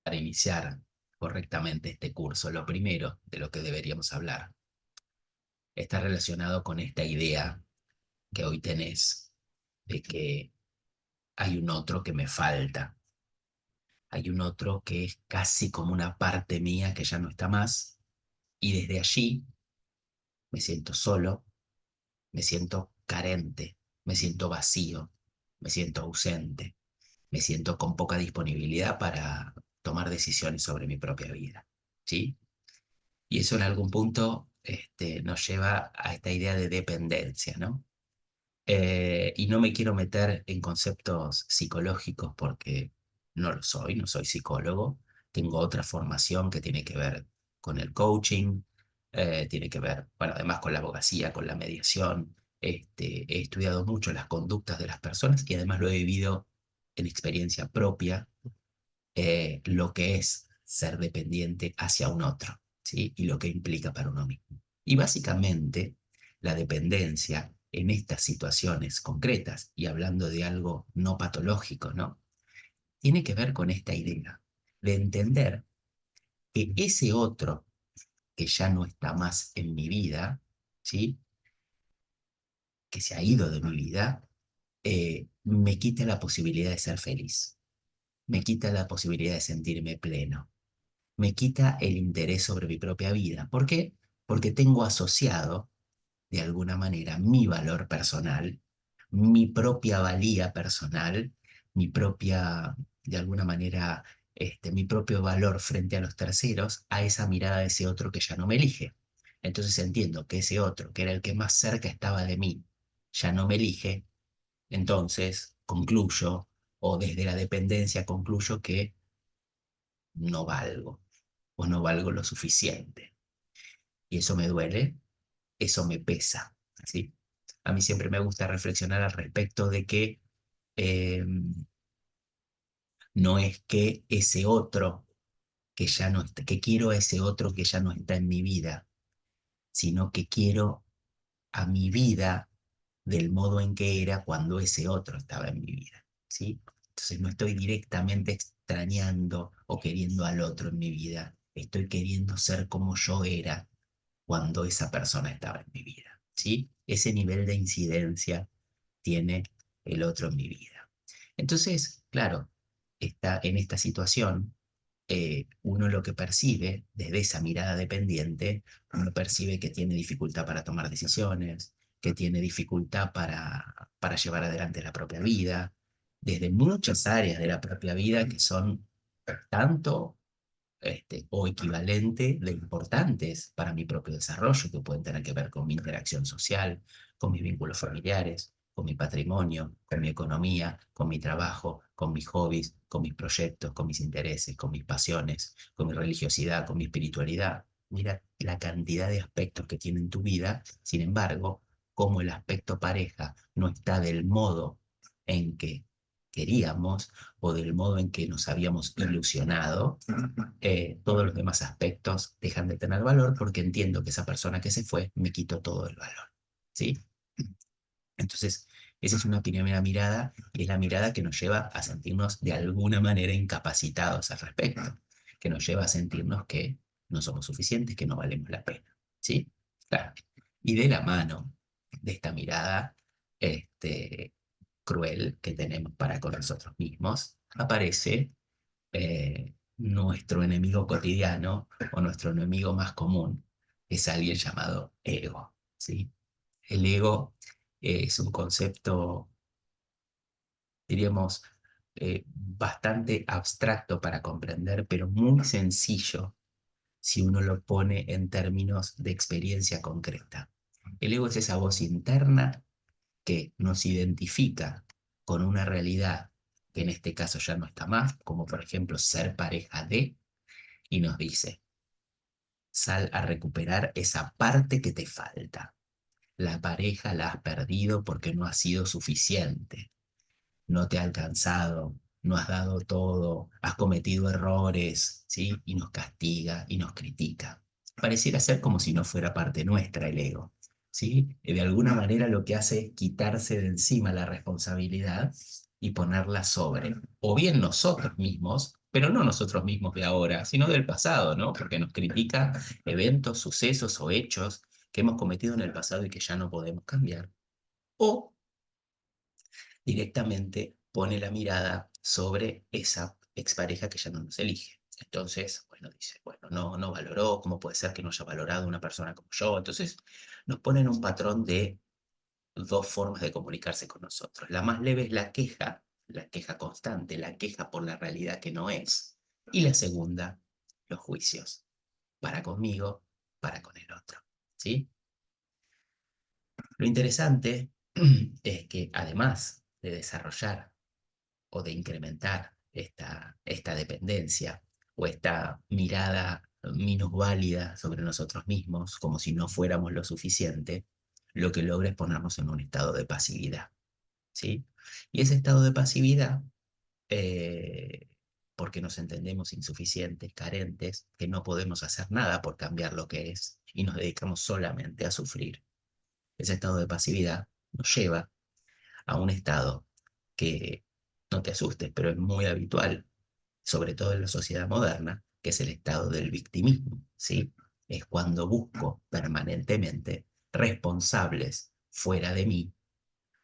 Para iniciar correctamente este curso, lo primero de lo que deberíamos hablar está relacionado con esta idea que hoy tenés de que hay un otro que me falta, hay un otro que es casi como una parte mía que ya no está más, y desde allí me siento solo, me siento carente, me siento vacío, me siento ausente, me siento con poca disponibilidad para tomar decisiones sobre mi propia vida, ¿sí? Y eso en algún punto nos lleva a esta idea de dependencia, ¿no? Y no me quiero meter en conceptos psicológicos porque no lo soy, no soy psicólogo. Tengo otra formación que tiene que ver con el coaching, tiene que ver, bueno, además con la abogacía, con la mediación. He estudiado mucho las conductas de las personas y además lo he vivido en experiencia propia, lo que es ser dependiente hacia un otro, ¿sí? Y lo que implica para uno mismo. Y básicamente, la dependencia en estas situaciones concretas, y hablando de algo no patológico, ¿no? Tiene que ver con esta idea de entender que ese otro que ya no está más en mi vida, ¿sí? Que se ha ido de mi vida, me quita la posibilidad de ser feliz, me quita la posibilidad de sentirme pleno, me quita el interés sobre mi propia vida. ¿Por qué? Porque tengo asociado, de alguna manera, mi valor personal, mi propia valía personal, mi propia, de alguna manera, mi propio valor frente a los terceros, a esa mirada de ese otro que ya no me elige. Entonces entiendo que ese otro, que era el que más cerca estaba de mí, ya no me elige, entonces concluyo, o desde la dependencia concluyo que no valgo o no valgo lo suficiente. Y eso me duele, eso me pesa, ¿sí? A mí siempre me gusta reflexionar al respecto de que eh, no es que ese otro que ya no está, que quiero a ese otro que ya no está en mi vida, sino que quiero a mi vida del modo en que era cuando ese otro estaba en mi vida, ¿sí? Entonces no estoy directamente extrañando o queriendo al otro en mi vida, estoy queriendo ser como yo era cuando esa persona estaba en mi vida, ¿sí? Ese nivel de incidencia tiene el otro en mi vida. Entonces, claro, está en esta situación, uno lo que percibe desde esa mirada dependiente, uno percibe que tiene dificultad para tomar decisiones, que tiene dificultad para llevar adelante la propia vida, desde muchas áreas de la propia vida que son tanto o equivalente de importantes para mi propio desarrollo, que pueden tener que ver con mi interacción social, con mis vínculos familiares, con mi patrimonio, con mi economía, con mi trabajo, con mis hobbies, con mis proyectos, con mis intereses, con mis pasiones, con mi religiosidad, con mi espiritualidad. Mira la cantidad de aspectos que tiene en tu vida, sin embargo, como el aspecto pareja no está del modo en que queríamos o del modo en que nos habíamos ilusionado, todos los demás aspectos dejan de tener valor porque entiendo que esa persona que se fue me quitó todo el valor, ¿sí? Entonces, esa es una primera mirada y es la mirada que nos lleva a sentirnos de alguna manera incapacitados al respecto, que nos lleva a sentirnos que no somos suficientes, que no valemos la pena, ¿sí? Claro. Y de la mano de esta mirada cruel que tenemos para con nosotros mismos, aparece nuestro enemigo cotidiano o nuestro enemigo más común, es alguien llamado ego, ¿sí? El ego es un concepto, diríamos, bastante abstracto para comprender, pero muy sencillo si uno lo pone en términos de experiencia concreta. El ego es esa voz interna que nos identifica con una realidad que en este caso ya no está más, como por ejemplo ser pareja de, y nos dice, sal a recuperar esa parte que te falta. La pareja la has perdido porque no ha sido suficiente, no te ha alcanzado, no has dado todo, has cometido errores, ¿sí? Y nos castiga y nos critica. Pareciera ser como si no fuera parte nuestra el ego, ¿sí? Y de alguna manera lo que hace es quitarse de encima la responsabilidad y ponerla sobre, o bien nosotros mismos, pero no nosotros mismos de ahora, sino del pasado, ¿no? Porque nos critica eventos, sucesos o hechos que hemos cometido en el pasado y que ya no podemos cambiar. O directamente pone la mirada sobre esa expareja que ya no nos elige. Entonces, bueno, dice, bueno, no valoró, ¿cómo puede ser que no haya valorado una persona como yo? Entonces, nos ponen un patrón de dos formas de comunicarse con nosotros. La más leve es la queja constante, la queja por la realidad que no es. Y la segunda, los juicios, para conmigo, para con el otro. ¿Sí? Lo interesante es que además de desarrollar o de incrementar esta dependencia o esta mirada minusválida sobre nosotros mismos, como si no fuéramos lo suficiente, lo que logra es ponernos en un estado de pasividad, ¿sí? Y ese estado de pasividad, eh, porque nos entendemos insuficientes, carentes, que no podemos hacer nada por cambiar lo que es y nos dedicamos solamente a sufrir. Ese estado de pasividad nos lleva a un estado que, no te asustes, pero es muy habitual, sobre todo en la sociedad moderna, que es el estado del victimismo, ¿sí? Es cuando busco permanentemente responsables fuera de mí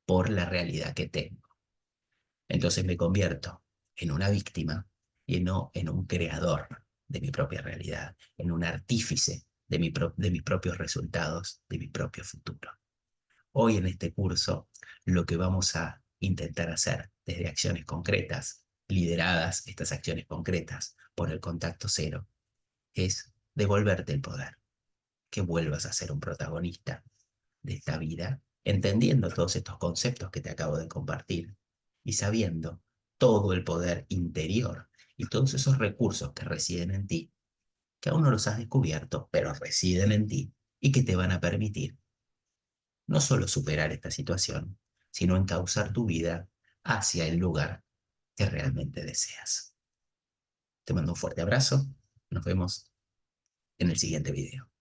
por la realidad que tengo. Entonces me convierto en una víctima y no en un creador de mi propia realidad, en un artífice de mis propios resultados, de mi propio futuro. Hoy en este curso lo que vamos a intentar hacer desde acciones concretas, lideradas estas acciones concretas por el contacto cero, es devolverte el poder, que vuelvas a ser un protagonista de esta vida, entendiendo todos estos conceptos que te acabo de compartir y sabiendo todo el poder interior y todos esos recursos que residen en ti, que aún no los has descubierto, pero residen en ti y que te van a permitir no solo superar esta situación, sino encauzar tu vida hacia el lugar que realmente deseas. Te mando un fuerte abrazo. Nos vemos en el siguiente video.